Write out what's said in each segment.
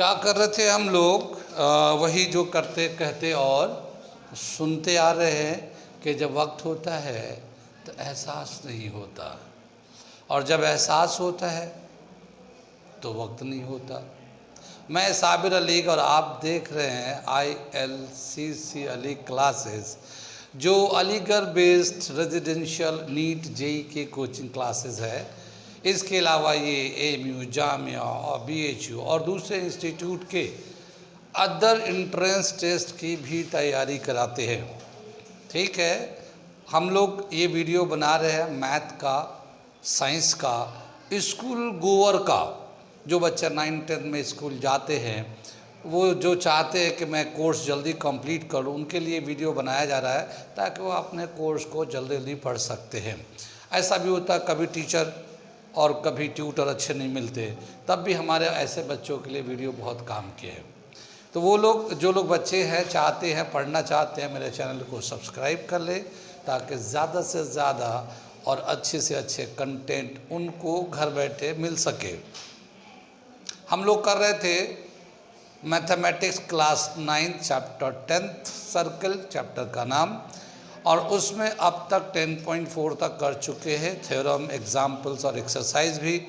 क्या कर रहे थे हम लोग? वही जो करते कहते और सुनते आ रहे हैं कि जब वक्त होता है तो एहसास नहीं होता, और जब एहसास होता है तो वक्त नहीं होता। मैं साबिर अली और आप देख रहे हैं ILCC अली क्लासेस, जो Aligarh based residential NEET JEE के कोचिंग क्लासेस है। इसके अलावा ये AMU, जामिया और BHU और दूसरे इंस्टीट्यूट के अदर इंट्रेंस टेस्ट की भी तैयारी कराते हैं। ठीक है, हम लोग ये वीडियो बना रहे हैं मैथ का, साइंस का, स्कूल गोअर का। जो बच्चा 9-10 में स्कूल जाते हैं, वो जो चाहते हैं कि मैं कोर्स जल्दी कंप्लीट करूं, उनके लिए वीडियो बनाया जा रहा है ताकि वो अपने कोर्स को जल्दी जल्दी पढ़ सकते हैं। ऐसा भी होता है कभी टीचर और कभी ट्यूटर अच्छे नहीं मिलते, तब भी हमारे ऐसे बच्चों के लिए वीडियो बहुत काम किए हैं। तो वो लोग जो लोग बच्चे हैं चाहते हैं पढ़ना चाहते हैं, मेरे चैनल को सब्सक्राइब कर ले ताकि ज़्यादा से ज़्यादा और अच्छे से अच्छे कंटेंट उनको घर बैठे मिल सके। हम लोग कर रहे थे mathematics class 9 chapter 10th circle chapter का नाम, और उसमें अब तक 10.4 तक कर चुके हैं, थ्योरम, एग्जाम्पल्स और एक्सरसाइज भी।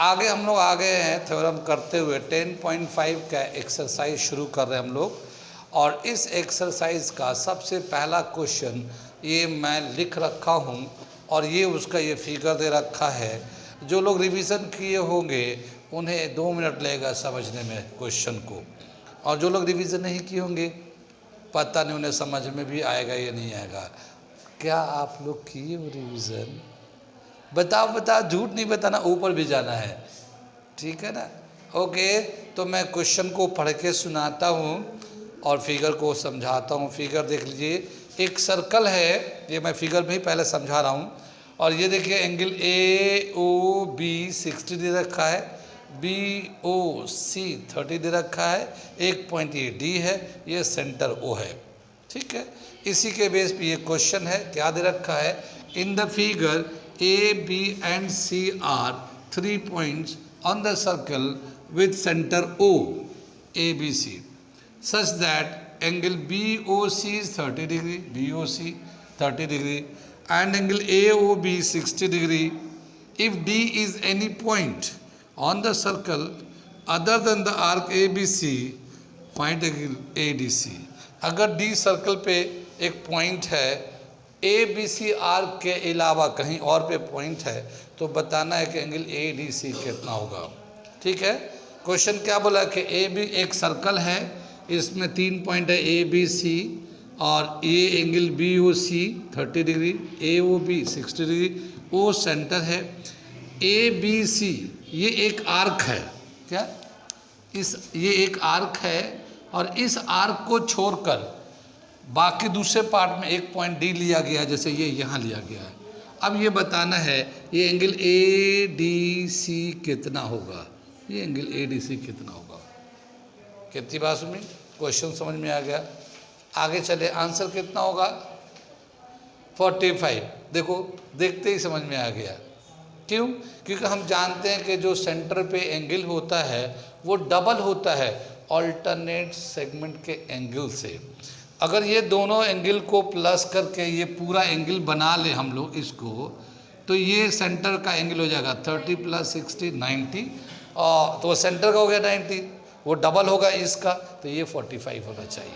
आगे हम लोग आ गए हैं थ्योरम करते हुए 10.5 का एक्सरसाइज शुरू कर रहे हैं हम लोग। और इस एक्सरसाइज का सबसे पहला क्वेश्चन ये मैं लिख रखा हूँ, और ये उसका ये फिगर दे रखा है। जो लोग रिवीजन किए होंगे उन्हें 2 मिनट लगेगा समझने में क्वेश्चन को, और जो लोग रिवीजन नहीं किए होंगे पता नहीं उन्हें समझ में भी आएगा या नहीं आएगा। क्या आप लोग किए हो रिवीजन? बताओ, झूठ नहीं बताना, ऊपर भी जाना है, ठीक है ना? ओके, तो मैं क्वेश्चन को पढ़ के सुनाता हूँ और फिगर को समझाता हूँ। फिगर देख लीजिए, एक सर्कल है, ये मैं फिगर में ही पहले समझा रहा हूँ। और ये देखिए एंगल AOB 60 दे रखा है, BOC 30 दे रखा है, एक पॉइंट ये D है, ये सेंटर O है। ठीक है, इसी के बेस पे ये क्वेश्चन है। क्या दे रखा है? In the figure A, B and C are 3 points on the circle with center O, ABC, such that angle BOC is 30 degree, BOC 30 degree and angle AOB 60 degree. If D is any point on the circle other than the arc ABC, find angle ADC. अगर D circle पे एक point है, ABC arc के अलावा कहीं और पे point है, तो बताना है कि एंगल ADC कितना होगा। ठीक है, क्वेश्चन क्या बोला कि AB एक सर्कल है, इसमें 3 पॉइंट है ABC, और ये angle BOC 30 degree, AOB 60 degree, O centre है, ABC ये एक आर्क है। क्या ये एक आर्क है, और इस आर्क को छोड़कर बाकी दूसरे पार्ट में एक पॉइंट D लिया गया, जैसे ये यहाँ लिया गया है। अब ये बताना है ये एंगल ADC कितना होगा, ये एंगल ADC कितना होगा। कितनी बात सुनी? क्वेश्चन समझ में आ गया? आगे चले, आंसर कितना होगा? 45। देखो, देखते ही समझ में आ गया। क्यों? क्योंकि हम जानते हैं कि जो सेंटर पे एंगल होता है वो डबल होता है अल्टरनेट सेगमेंट के एंगल से। अगर ये दोनों एंगल को प्लस करके ये पूरा एंगल बना ले हम लोग इसको, तो ये सेंटर का एंगल हो जाएगा 30 + 60 90, और तो सेंटर का हो गया 90, वो डबल होगा इसका, तो ये 45 होना चाहिए।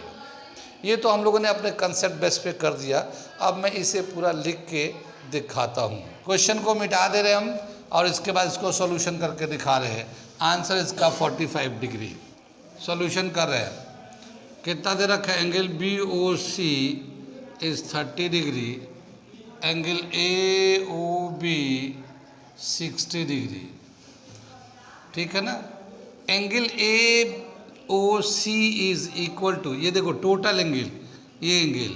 ये तो हम लोगों ने अपने कंसेप्ट बेस पे कर दिया। अब मैं इसे पूरा लिख के दिखाता हूँ। क्वेश्चन को मिटा दे रहे हम, और इसके बाद इसको सॉल्यूशन करके दिखा रहे हैं। आंसर इसका 45 डिग्री। सॉल्यूशन कर रहे हैं। कितना दे रखा है? Angle BOC is 30 degree, angle AOB 60 degree. ठीक है ना? Angle AOC is equal to, ये देखो टोटल एंगल, ये एंगल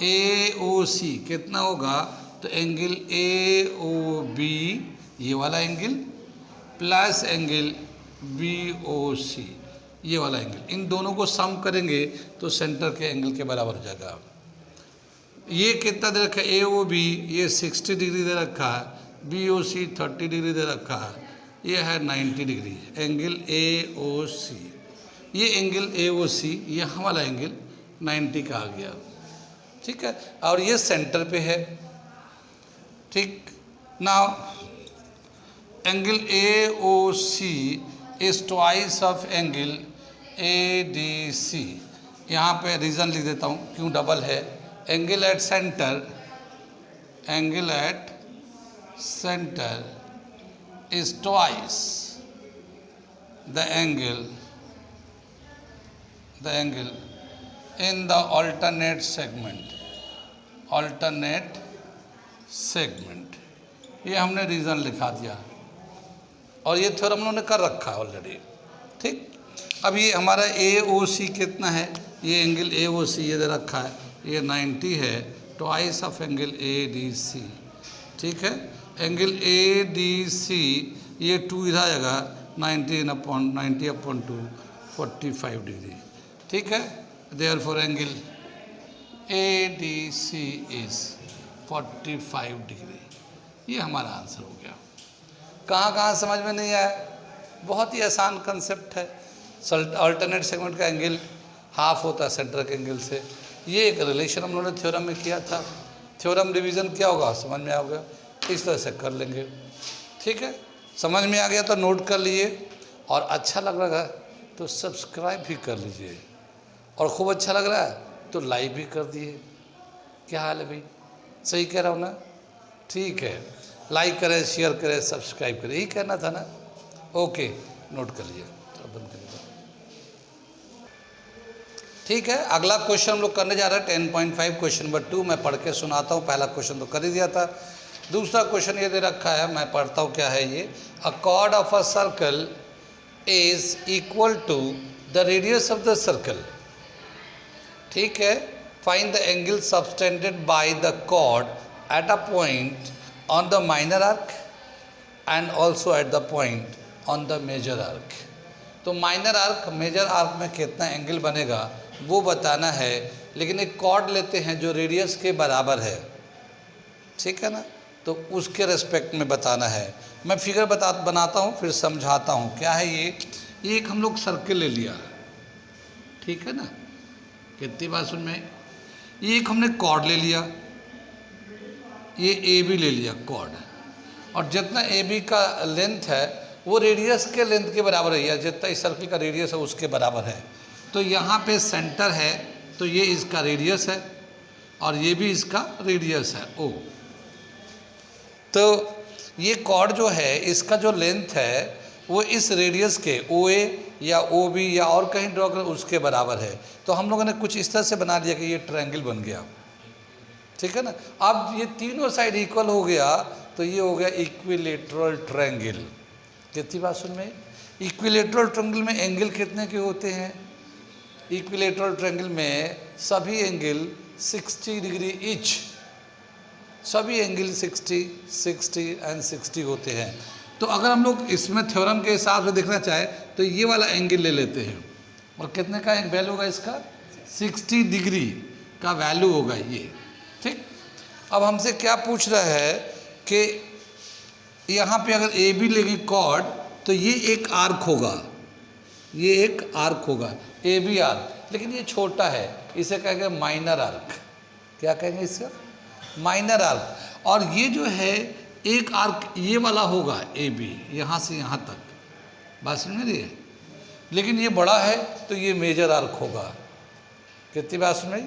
AOC कितना होगा? तो एंगल AOB ये वाला एंगल प्लस एंगल BOC ये वाला एंगल, इन दोनों को सम करेंगे तो सेंटर के एंगल के बराबर हो जाएगा। ये कितना दे रखा है? AOB ये 60 डिग्री दे रखा है, BOC 30 डिग्री दे रखा है, ये है 90 डिग्री, एंगल ए ओ सी। ये एंगल ए ओ सी, यहाँ वाला एंगल 90 का आ गया, ठीक है। और ये सेंटर पे है, ठीक। Now angle A O C is twice of angle A D C. यहाँ पे रीज़न लिख देता हूँ क्यों डबल है। Angle at centre, angle at centre is twice the angle in the alternate segment, ये हमने रीज़न लिखा दिया और ये थ्योरम हमने कर रखा है ऑलरेडी, ठीक। अब ये हमारा ए ओ सी कितना है, ये एंगल ए ओ सी ये दे रखा है, ये 90 है, twice of angle A D C, ठीक है। एंगल ए डी सी ये 2 इधर आएगा, 90/2 45 डिग्री, ठीक है। Therefore angle A D C is 45 degree. ये हमारा आंसर हो गया। कहाँ समझ में नहीं आया? बहुत ही आसान कंसेप्ट है। अल्टरनेट सेगमेंट का एंगल हाफ होता है सेंटर के एंगल से। ये एक रिलेशन हम लोगों ने थ्योरम में किया था। थ्योरम रिवीजन क्या होगा समझ में आ गया, इस तरह से कर लेंगे, ठीक है। समझ में आ गया तो नोट कर लिए, और अच्छा लग रहा है तो सब्सक्राइब भी कर लीजिए, और खूब अच्छा लग रहा है तो लाइक भी कर दिए। क्या हाल है भाई, सही कह रहा हूँ ना? ठीक है, लाइक करें, शेयर करें, सब्सक्राइब करें, यही कहना था ना। ओके, नोट कर लिए, तो बंद करिए। ठीक है, अगला क्वेश्चन हम लोग करने जा रहे हैं 10.5 क्वेश्चन नंबर 2। मैं पढ़ के सुनाता हूँ। पहला क्वेश्चन तो कर ही दिया था। दूसरा क्वेश्चन ये दे रखा है, मैं पढ़ता हूँ क्या है ये। A chord of a circle is equal to the radius of the circle. ठीक है, find the angle subtended by the chord at a point on the minor arc and also at the point on the major arc. तो minor arc major arc में कितना angle बनेगा वो बताना है, लेकिन एक कॉर्ड लेते हैं जो रेडियस के बराबर है, ठीक है ना, तो उसके रेस्पेक्ट में बताना है। मैं फिगर बनाता हूँ फिर समझाता हूँ क्या है ये। एक हम लोग सर्कल ले लिया, ठीक है ना, कितनी बात सुन में। ये एक हमने कॉर्ड ले लिया, ये ए बी ले लिया कॉर्ड, और जितना ए बी का लेंथ है वो रेडियस के लेंथ के बराबर है, या जितना इस सर्कल का रेडियस है उसके बराबर है। तो यहाँ पे सेंटर है, तो ये इसका रेडियस है और ये भी इसका रेडियस है ओ। तो ये कॉर्ड जो है इसका जो लेंथ है वो इस रेडियस के ओ ए या ओ बी या और कहीं ड्रॉ कर उसके बराबर है। तो हम लोगों ने कुछ इस तरह से बना दिया कि ये ट्रायंगल बन गया, ठीक है ना। अब ये तीनों साइड इक्वल हो गया तो ये हो गया इक्विलेटरल ट्रायंगल। कितनी बात सुन में, इक्विलेटरल ट्रायंगल में एंगल कितने के होते हैं? इक्विलेटरल ट्रायंगल में सभी एंगल 60 डिग्री ईच, सभी एंगल 60, 60 एंड 60 होते हैं। तो अगर हम लोग इसमें थ्योरम के हिसाब से देखना चाहे तो ये वाला एंगल ले लेते हैं, और कितने का एक वैल्यू होगा इसका? 60 डिग्री का वैल्यू होगा ये, ठीक। अब हमसे क्या पूछ रहा है कि यहाँ पे अगर ए बी लेंगे कॉर्ड तो ये एक आर्क होगा, ये एक आर्क होगा ए बी आर्क, लेकिन ये छोटा है, इसे कहेंगे माइनर आर्क। क्या कहेंगे इसका? Minor arc. और ये जो है एक आर्क ये वाला होगा ए बी, यहाँ से यहाँ तक, बात समझ रही है, लेकिन ये बड़ा है तो ये मेजर आर्क होगा। कितनी बात सुन रही?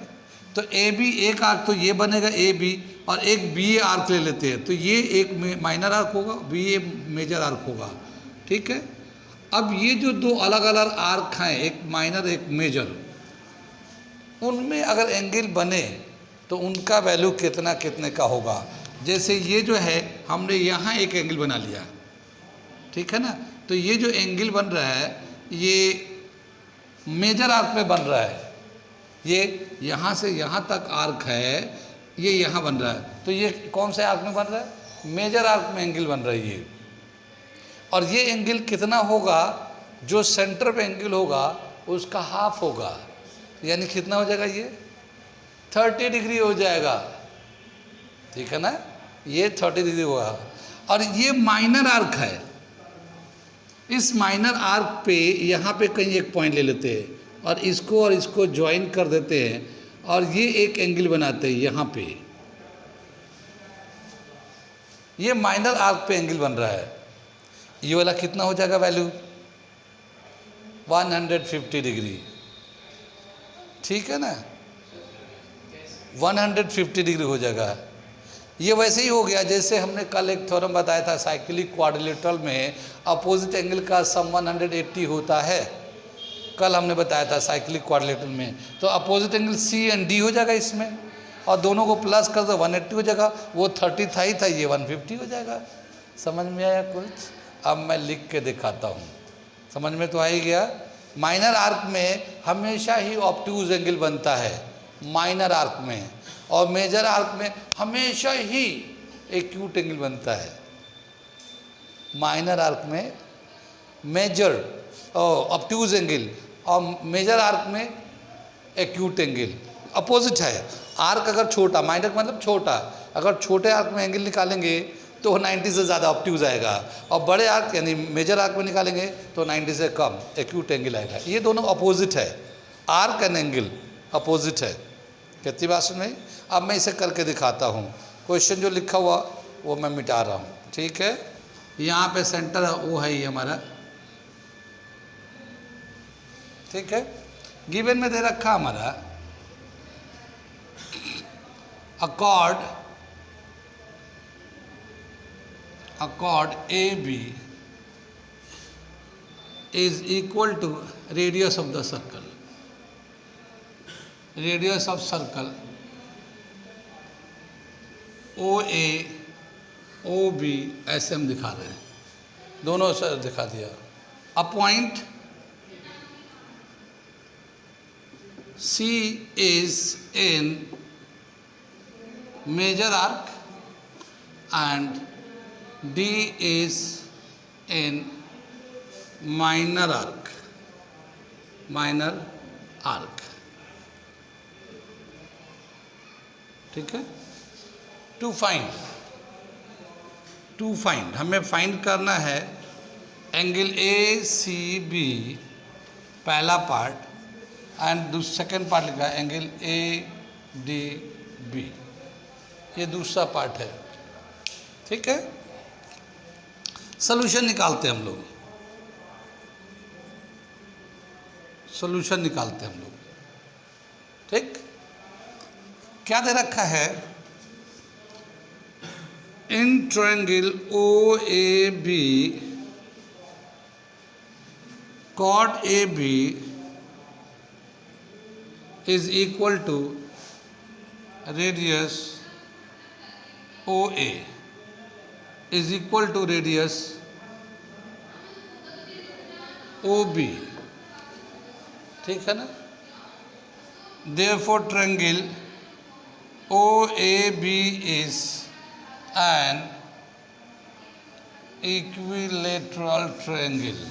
तो ए बी एक आर्क तो ये बनेगा ए बी, और एक बी ए आर्क ले लेते हैं तो ये एक माइनर आर्क होगा, बी ए मेजर आर्क होगा, ठीक है। अब ये जो दो अलग अलग आर्क हैं, एक माइनर एक मेजर, उनमें अगर एंगल बने तो उनका वैल्यू कितना कितने का होगा। जैसे ये जो है हमने यहाँ एक एंगल बना लिया, ठीक है ना, तो ये जो एंगल बन रहा है ये मेजर आर्क में बन रहा है, ये यहाँ से यहाँ तक आर्क है, ये यहाँ बन रहा है, तो ये कौन से आर्क में बन रहा है? मेजर आर्क में एंगल बन रहा है ये। और ये एंगल कितना होगा? जो सेंटर पे एंगल होगा उसका हाफ होगा, यानी कितना हो जाएगा? ये 30 डिग्री हो जाएगा, ठीक है ना, ये 30 डिग्री होगा। और ये माइनर आर्क है, इस माइनर आर्क पे यहाँ पे कहीं एक पॉइंट ले लेते हैं और इसको ज्वाइन कर देते हैं और ये एक एंगल बनाते हैं यहाँ पे। ये माइनर आर्क पे एंगल बन रहा है। ये वाला कितना हो जाएगा वैल्यू? 150 डिग्री, ठीक है ना, 150 डिग्री हो जाएगा। ये वैसे ही हो गया जैसे हमने कल एक थ्योरम बताया था, साइक्लिक क्वाड्रिलेटरल में अपोजिट एंगल का सम 180 होता है। कल हमने बताया था साइक्लिक क्वाड्रिलेटरल में, तो opposite angle C and D हो जाएगा इसमें, और दोनों को प्लस कर दो 180 हो जाएगा। वो 30 था ही था, ये 150 हो जाएगा। समझ में आया कुछ? अब मैं लिख के दिखाता हूँ, समझ में तो आ ही गया। माइनर आर्क में हमेशा ही ऑब्ट्यूज एंगल बनता है माइनर आर्क में, और मेजर आर्क में हमेशा ही एक्यूट एंगल बनता है। माइनर आर्क में मेजर ऑब्ट्यूज एंगल और मेजर आर्क में एक्यूट एंगल अपोजिट है। आर्क अगर छोटा, माइनर मतलब छोटा, अगर छोटे आर्क में एंगल निकालेंगे तो 90 से ज़्यादा ऑब्ट्यूज आएगा, और बड़े आर्क यानी मेजर आर्क में निकालेंगे तो 90 से कम एक्यूट एंगल आएगा। ये दोनों अपोजिट है, आर्क एंड एंगल अपोजिट है। कितनी बात सुन में? अब मैं इसे करके दिखाता हूँ। क्वेश्चन जो लिखा हुआ वो मैं मिटा रहा हूँ, ठीक है। यहाँ पे सेंटर है वो है ये हमारा, ठीक है। गिवन में दे रखा हमारा chord AB is equal to radius of the circle. Radius of circle OA OB ऐसे हम दिखा रहे हैं, दोनों से दिखा दिया। A point C is in major arc and D is in minor arc, ठीक है। टू फाइंड हमें फाइंड करना है एंगल ए सी बी पहला पार्ट, एंड सेकेंड पार्ट लिखा है एंगल ए डी बी, ये दूसरा पार्ट है, ठीक है। सॉल्यूशन निकालते हैं हम लोग, सॉल्यूशन निकालते हैं हम लोग, ठीक। क्या दे रखा है? In triangle O A B chord AB is equal to radius OA is equal to radius OB, ठीक है ना। Therefore triangle OAB is an equilateral triangle।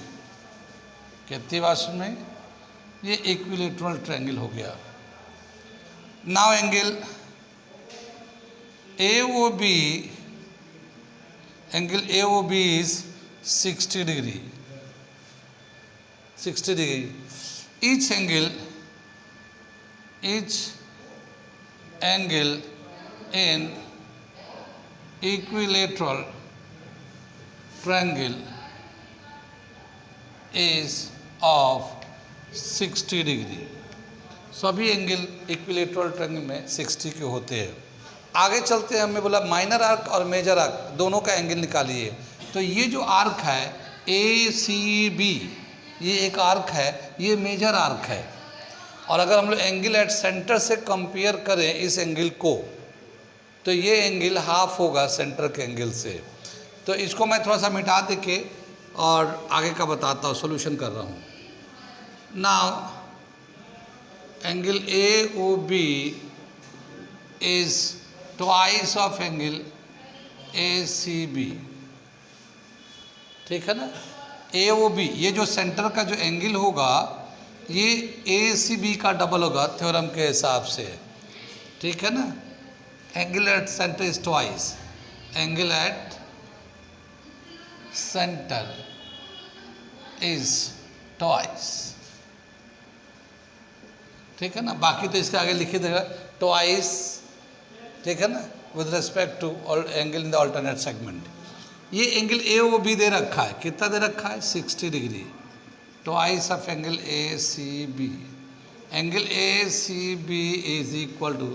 कितनी बात में? ये इक्विलेटरल ट्रायंगल हो गया। Now angle AOB, angle AOB is 60 degree, 60 degree. each angle in equilateral triangle is of 60 degree. सभी एंगल इक्विलेटरल ट्रायंगल में 60 के होते हैं। आगे चलते हैं, हमें बोला माइनर आर्क और मेजर आर्क दोनों का एंगल निकालिए। तो ये जो आर्क है ACB, ये एक आर्क है, ये मेजर आर्क है। और अगर हम लोग एंगल एट सेंटर से कंपेयर करें इस एंगल को, तो ये एंगल हाफ होगा सेंटर के एंगल से। तो इसको मैं थोड़ा सा मिटा दे के और आगे का बताता हूँ, सोल्यूशन कर रहा हूँ। Now angle AOB is twice of angle ACB, ठीक है ना। AOB ये जो सेंटर का जो एंगल होगा ये ACB का डबल होगा थ्योरम के हिसाब से, ठीक है ना। Angle at centre is twice, angle at centre is twice, ठीक है ना। बाकी तो इसके आगे लिखी देगा ट्वाइस, ठीक है ना, with respect to angle in the alternate segment. ये एंगल ए ओ बी दे रखा है, कितना दे रखा है 60 degree, twice of angle A C B. Angle A C B is equal to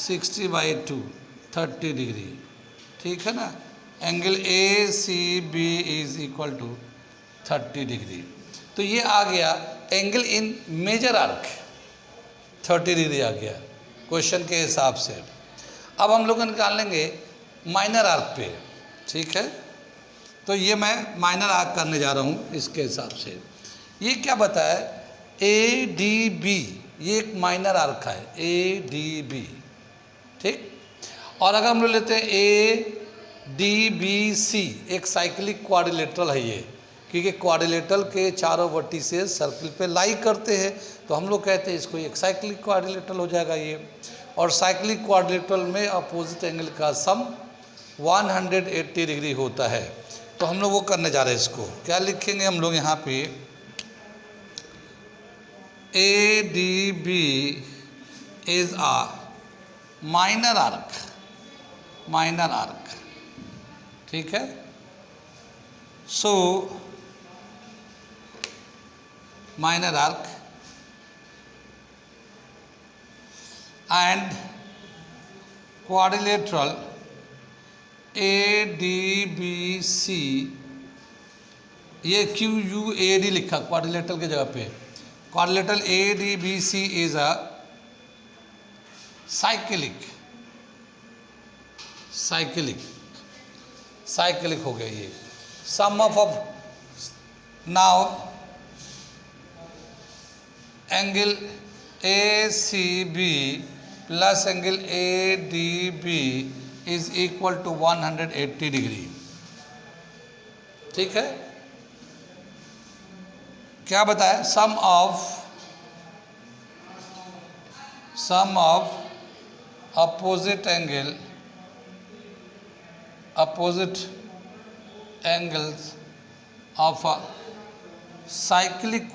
60/2 30 degree, ठीक है ना। Angle A C B is equal to 30 degree. तो ये आ गया angle in major arc, 30 degree आ गया क्वेश्चन के हिसाब से। अब हम लोग निकाल लेंगे माइनर आर्क पे, ठीक है। तो ये मैं माइनर आर्क करने जा रहा हूँ इसके हिसाब से। ये क्या बताया, ए डी बी, ये एक माइनर आर्क है ए डी बी, ठीक। और अगर हम लोग लेते हैं ए डी बी सी, एक साइक्लिक क्वाड्रिलेटरल है ये, क्योंकि क्वाड्रिलेटरल के चारों वर्टिसेस सर्कल पे लाई करते हैं, तो हम लोग कहते हैं इसको एक साइक्लिक क्वाड्रिलेटरल हो जाएगा ये। और साइक्लिक क्वाड्रिलेटरल में अपोजिट एंगल का सम 180 डिग्री होता है। तो हम लोग वो करने जा रहे हैं। इसको क्या लिखेंगे हम लोग यहाँ पे, A D B is a minor arc, minor arc, ठीक है। So minor arc and quadrilateral A D B C, ये क्यू यू ए डी लिखा क्वाड्रिलेटरल की जगह पे। Quadrilateral A D B C is a cyclic, cyclic, cyclic हो गया ये। Sum of now angle A C B plus angle A D B is equal to 180 degree, ठीक है। क्या बताया, sum of opposite angles of a cyclic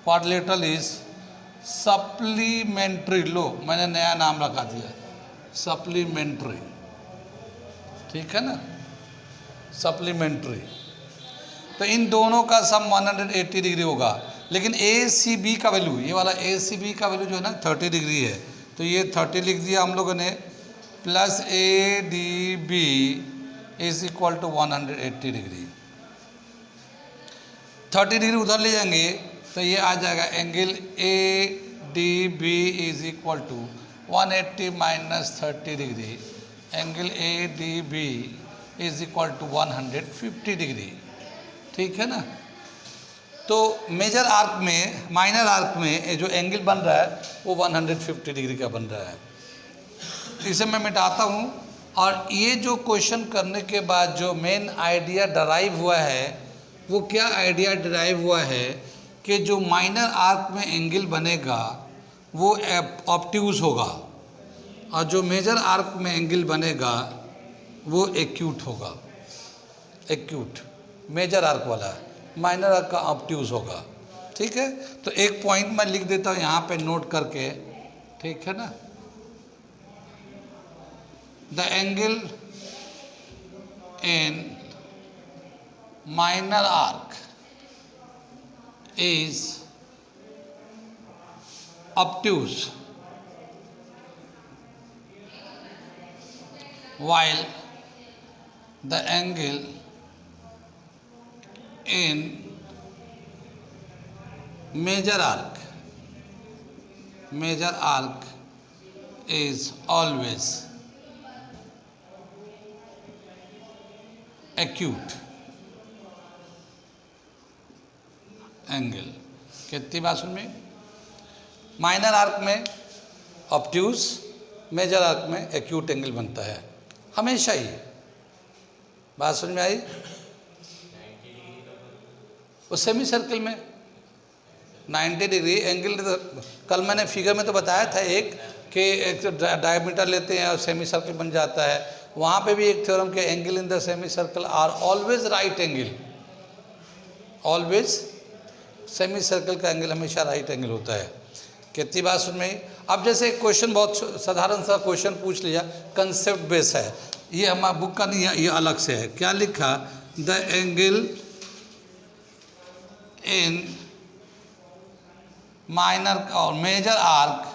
quadrilateral is supplementary. लो मैंने नया नाम रखा दिया सप्लीमेंट्री, ठीक है ना, सप्लीमेंट्री। तो इन दोनों का सम 180 डिग्री होगा। लेकिन ए सी बी का वैल्यू, ये वाला ए सी बी का वैल्यू जो है ना 30 डिग्री है, तो ये 30 लिख दिया हम लोगों ने, plus A D B is equal to 180 degree. 30 degree उधर ले जाएंगे तो ये आ जाएगा angle A D B is equal to 180 minus 30 degree, angle A D B is equal to 150 degree, ठीक है ना। तो मेजर आर्क में, माइनर आर्क में जो एंगल बन रहा है वो 150 डिग्री का बन रहा है। इसे मैं मिटाता हूँ। और ये जो क्वेश्चन करने के बाद जो मेन आइडिया डराइव हुआ है, वो क्या आइडिया डराइव हुआ है कि जो माइनर आर्क में एंगल बनेगा वो ऑब्ट्यूज होगा, और जो मेजर आर्क में एंगल बनेगा वो एक्यूट होगा। एक्यूट मेजर आर्क वाला, माइनर आर्क का ऑब्ट्यूज होगा, ठीक है। तो एक पॉइंट मैं लिख देता हूँ यहाँ पे नोट करके, ठीक है ना। The angle in minor arc is obtuse while the angle in major arc is always acute angle। कितनी बात सुन में, माइनर आर्क में ऑब्ट्यूज, मेजर आर्क में एक्यूट एंगल बनता है हमेशा ही। बात समझ में आई। उस सेमी सर्कल में 90 डिग्री एंगल, कल मैंने फिगर में तो बताया था एक कि एक डायमीटर लेते हैं और सेमी सर्कल बन जाता है, वहाँ पे भी एक थ्योरम के angle in the semicircle are always right angle, always semicircle का एंगल हमेशा राइट एंगल होता है। कितनी बात सुन में। अब जैसे एक क्वेश्चन बहुत साधारण सा क्वेश्चन पूछ लिया, कंसेप्ट बेस है, ये हमारा बुक का नहीं है, ये अलग से है। क्या लिखा, द एंगल इन माइनर और major arc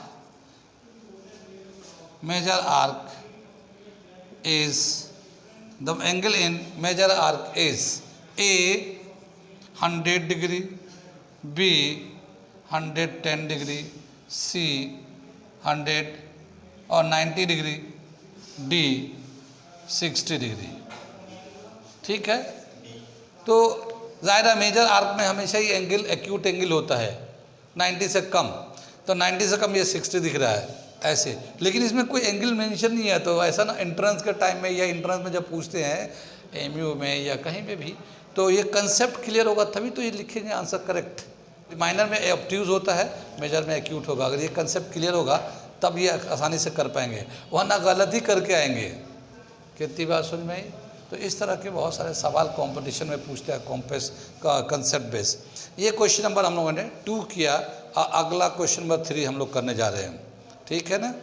is the angle in major arc is A 100 degree, B 110 degree, C 100 और 90 डिग्री, D 60 डिग्री। ठीक है, तो ज़ाहिर है मेजर आर्क में हमेशा ही एंगल एक्यूट एंगल होता है 90 से कम, तो 90 से कम ये 60 दिख रहा है ऐसे, लेकिन इसमें कोई एंगल मेंशन नहीं है। तो ऐसा ना एंट्रेंस के टाइम में या एंट्रेंस में जब पूछते हैं एमयू में या कहीं पे भी, तो ये कंसेप्ट क्लियर होगा तभी तो ये लिखेंगे आंसर करेक्ट। माइनर में ऑब्ट्यूज होता है, मेजर में एक्यूट होगा। अगर ये कंसेप्ट क्लियर होगा तब ये आसानी से कर पाएंगे, वरना गलत ही करके आएंगे। कितनी बात समझ में आई। तो इस तरह के बहुत सारे सवाल कंपटीशन में पूछते हैं कॉम्पेस का कंसेप्ट बेस। ये क्वेश्चन नंबर हम लोगों ने 2 किया, अगला क्वेश्चन नंबर 3 हम लोग करने जा रहे हैं। ठीक है ना।